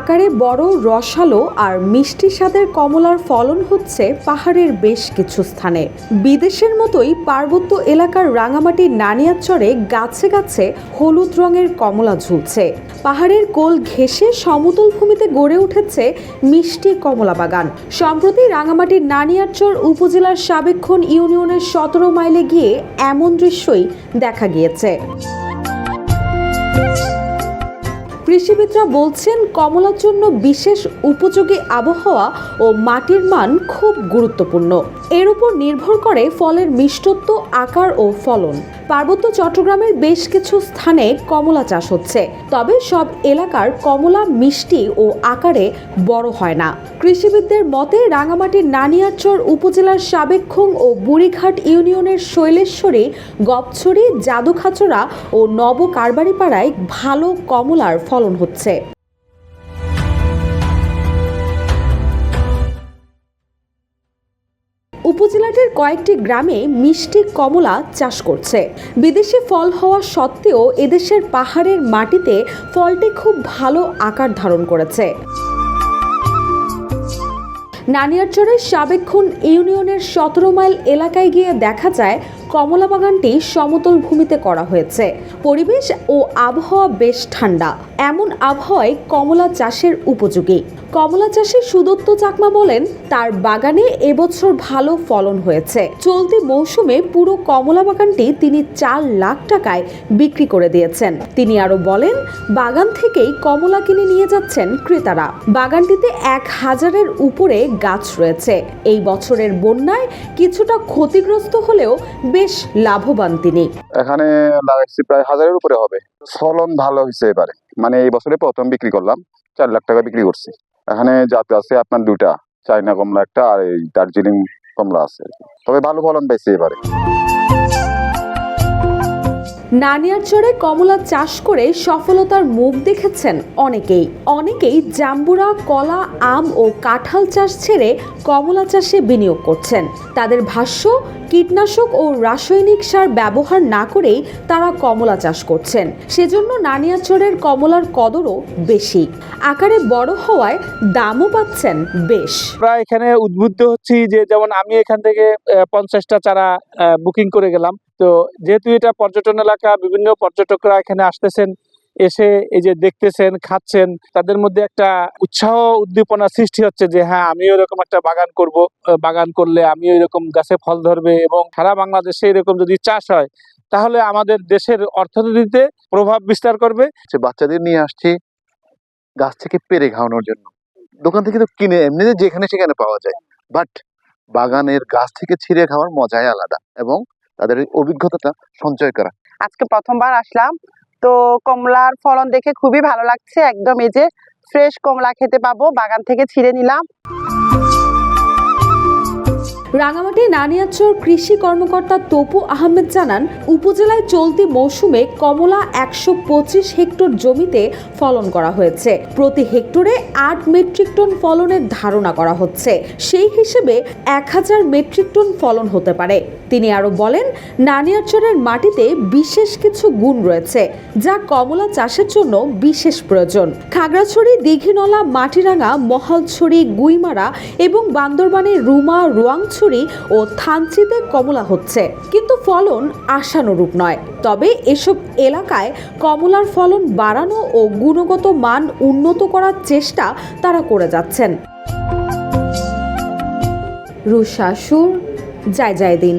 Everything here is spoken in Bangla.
আকারে বড়, রসালো আর মিষ্টি স্বাদের কমলার ফলন হচ্ছে পাহাড়ের বেশ কিছু স্থানে। বিদেশের মতোই পার্বত্য এলাকার রাঙামাটির নানিয়ারচরে গাছে গাছে হলুদ রঙের কমলা ঝুলছে। পাহাড়ের কোল ঘেঁষে সমতল ভূমিতে গড়ে উঠেছে মিষ্টি কমলা বাগান। সম্প্রতি রাঙামাটির নানিয়ারচর উপজেলার সাবেক্ষণ ইউনিয়নের 17 মাইলে গিয়ে এমন দৃশ্যই দেখা গিয়েছে। কৃষিবিদরা বলছেন, কমলার জন্য বিশেষ উপযোগী আবহাওয়া ও মাটির মান খুব গুরুত্বপূর্ণ। এর উপর নির্ভর করে ফলের মিষ্টত্ব, আকার ও ফলন। পার্বত্য চট্টগ্রামের বেশ কিছু স্থানে কমলা চাষ হচ্ছে, তবে সব এলাকার কমলা মিষ্টি ও আকারে বড় হয় না। কৃষিবিদদের মতে রাঙামাটির নানিয়ারচর উপজেলার সাবেক্ষণ ও বুড়িঘাট ইউনিয়নের শৈলেশ্বরী, গপছড়ি, জাদুখাচড়া ও নবকারবারিপাড়ায় ভালো কমলার ফলন হচ্ছে। উপজেলাটির কয়েকটি গ্রামে মিষ্টি কমলা চাষ করছে। বিদেশি ফল হওয়া সত্ত্বেও এদেশের পাহাড়ের মাটিতে ফলটি খুব ভালো আকার ধারণ করেছে। নানিয়ারচরের সাবেক্ষণ ইউনিয়নের 17 মাইল এলাকায় গিয়ে দেখা যায় কমলা বাগানটি সমতল ভূমিতে করা হয়েছে। পরিবেশ ও আবহাওয়া বেশ ঠান্ডা। এমন আবহাওয়ায় কমলা চাষের উপযোগী। কমলা চাষী সুদত্ত চাকমা বলেন, তার বাগানে এবছর ভালো ফলন হয়েছে। চলতি মৌসুমে পুরো কমলা বাগানটি তিনি 4 লাখ টাকায় বিক্রি করে দিয়েছেন। তিনি আরো বলেন, বাগান থেকেই কমলা কিনে নিয়ে যাচ্ছেন ক্রেতারা। বাগানটিতে 1000-এর উপরে গাছ রয়েছে। এই বছরের বন্যায় কিছুটা ক্ষতিগ্রস্ত হলেও বেশ লাভবান তিনি। এখানে লাগাইছি প্রায় 1000-এর উপরে হবে। ফলন ভালো হয়েছে এবারে, মানে এই বছরে প্রথম বিক্রি করলাম, 4 লাখ টাকা বিক্রি করছি। এখানে জাত আছে আপনার 2টা, চাইনা কমলা একটা আর এই দার্জিলিং কমলা আছে, তবে ভালো ফলন পাইছে এবারে। নানিয়ারচরে কমলা চাষ করে সফলতার মুখ দেখেছেন অনেকেই জাম্বুরা, কলা, আম ও কাঁঠাল চাষ ছেড়ে কমলা চাষে বিনিয়োগ করছেন। তাদের ভাষ্য, কীটনাশক ও রাসায়নিক সার ব্যবহার না করেই তারা কমলা চাষ করছেন। সেজন্য নানিয়ারচরের কমলার কদরও বেশি। আকারে বড় হওয়ায় দামও পাচ্ছেন বেশ। প্রায় এখানে উদ্বুদ্ধ হচ্ছি যে, যেমন আমি এখান থেকে 50টা চারা বুকিং করে গেলাম। তো যেহেতু এটা পর্যটন এলাকা, বিভিন্ন পর্যটকরা এখানে আসতেছেন, এসে এই যে দেখতেছেন, খাচ্ছেন, তাদের মধ্যে একটা উৎসাহ উদ্দীপনা সৃষ্টি হচ্ছে যে হ্যাঁ, আমিও এরকম একটা বাগান করব, বাগান করলে আমিও এরকম গাছে ফল ধরবে এবং সারা বাংলাদেশে এরকম যদি চাষ হয় তাহলে আমাদের দেশের অর্থনীতিতে প্রভাব বিস্তার করবে। বাচ্চাদের নিয়ে আসছি গাছ থেকে পেরে খাওয়ানোর জন্য। দোকান থেকে তো কিনে এমনিতে যেখানে সেখানে পাওয়া যায়, বাট বাগানের গাছ থেকে ছিঁড়ে খাওয়ার মজাই আলাদা এবং তাদের অভিজ্ঞতাটা সঞ্চয় করা। আজকে প্রথমবার আসলাম, তো কমলার ফলন দেখে খুবই ভালো লাগছে। একদম এই যে ফ্রেশ কমলা খেতে পাবো, বাগান থেকে ছিঁড়ে নিলাম। রাঙামাটি নানিয়ারচর কৃষি কর্মকর্তা তপু আহমেদ জানান, উপজেলায় চলতি মৌসুমে কমলা 125 হেক্টর জমিতে ফলন করা হয়েছে। প্রতি হেক্টরে 8 মেট্রিক টন ফলনের ধারণা করা হচ্ছে। সেই হিসেবে 1000 মেট্রিক টন ফলন হতে পারে। তিনি আরো বলেন, নানিয়ারচরের মাটিতে বিশেষ কিছু গুণ রয়েছে যা কমলা চাষের জন্য বিশেষ প্রয়োজন। খাগড়াছড়ি, দীঘিনলা, মাটিরাঙ্গা, মহালছড়ি, গুইমারা এবং বান্দরবানের রুমা, রোয়াংছড়ি ও থানচিতে কমলা হচ্ছে, কিন্তু ফলন আশানুরূপ নয়। তবে এসব এলাকায় কমলার ফলন বাড়ানো ও গুণগত মান উন্নত করার চেষ্টা তারা করে যাচ্ছেন। রুশা সুর, জয় দিন।